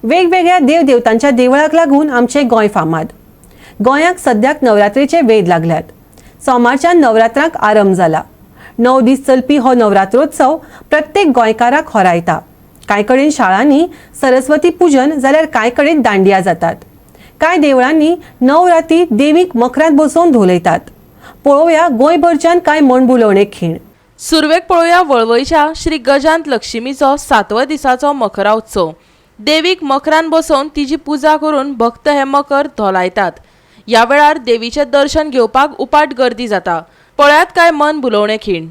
वेगवेगळ्या देवदेवतांच्या देवळाक लागून आमचे गोंय फामाद। गोंयाक सद्याक नवरात्रेचे वेध लागल्यात। सोमारच्यान नवरात्रांक आरंभ जाला। 9 दीस चलपी हो नवरात्रोत्सव प्रत्येक गोंयकाराक होरायता। कांय कडेन शाळांनी सरस्वती पूजन जाल्यार कांय कडेन दांडिया जातात। कांय देवळांनी 9 राती देवीक मखरांत बसोवन धोलयतात। पळोवया गोंयभरच्यान कांय मनभुलोवणे खीण। सुरवेक पळोवया वळवयच्या श्री गजांत लक्ष्मीचो 7व्या दिसाचो मखरा उत्सव। देवीक मखरान बसोवन तिची पुजा करून भक्त हे मकर धोलायतात। या वेळार देवीचे दर्शन घेवपाक उपाट गर्दी जाता। पळयात काय मन भुलोवणे खीण।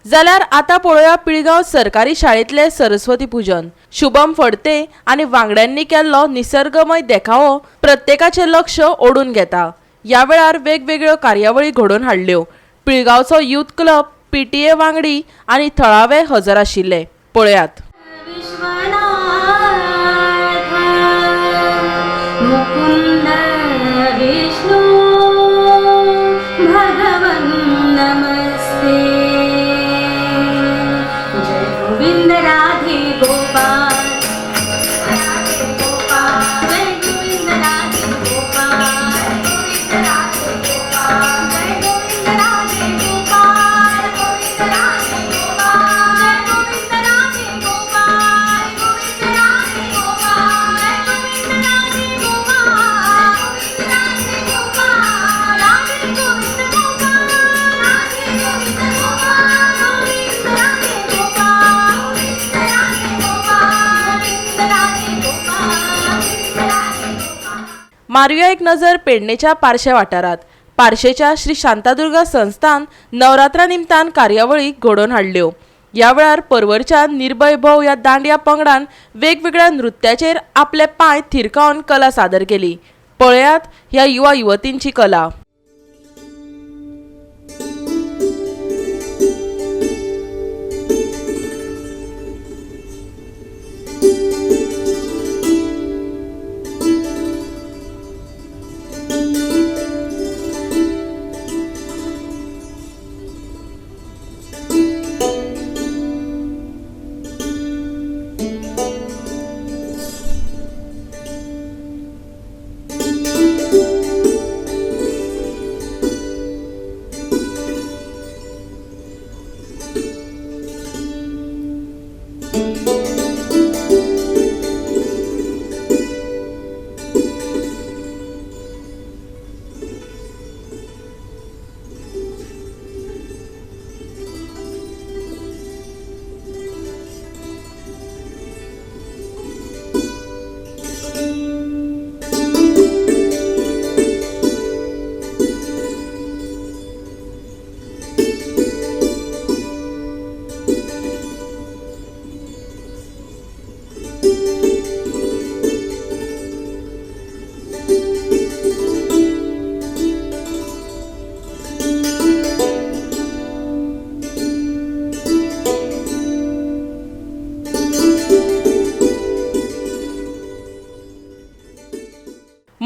जाल्यार आता पळोवया पिळगांव सरकारी शाळेतले सरस्वती पूजन। शुभम फडते आणि वांगड्यांनी केल्लो निसर्गमय देखावो प्रत्येकाचे लक्ष ओढून घेता। या वेळार वेगवेगळ्यो कार्यावळी घडोवन हाडल्यो। पिळगांवचो यूथ क्लब, पीटीए वांगडी आणि थळावे हजर आशिल्ले। पळयात। मारुया एक नजर पेडणेच्या पारशे वाठारात। पारशेच्या श्री शांतादुर्गा संस्थान नवरात्रा निमतान कार्यावळी घडोवन हाडल्यो। या वेळार परवरच्या निर्भय भोव या दांडिया पंगडान वेगवेगळ्या नृत्याचेर आपले पांय थिरकावन कला सादर केली। पळयात ह्या युवा युवतींची कला।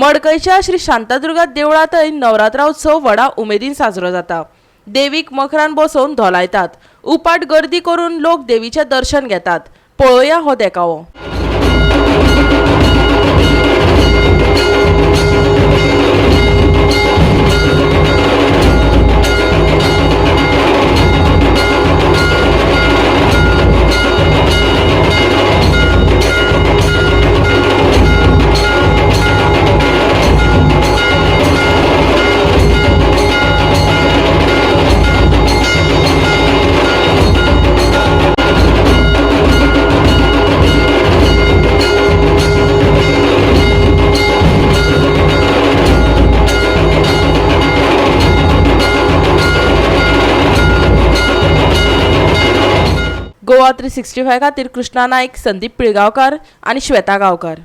मडकयच्या श्री शांतादुर्गा देवळांतय नवरात्रा उत्सव व्हडा उमेदीन साजरो जाता। देवीक मखरान बसोवन धोलायतात। उपाट गर्दी करून लोक देवीचे दर्शन घेतात। पळोवया हो देखावो। गोवा 365 खातीर कृष्णा नाईक, संदीप पिळगांवकार आणि श्वेता गांवकार।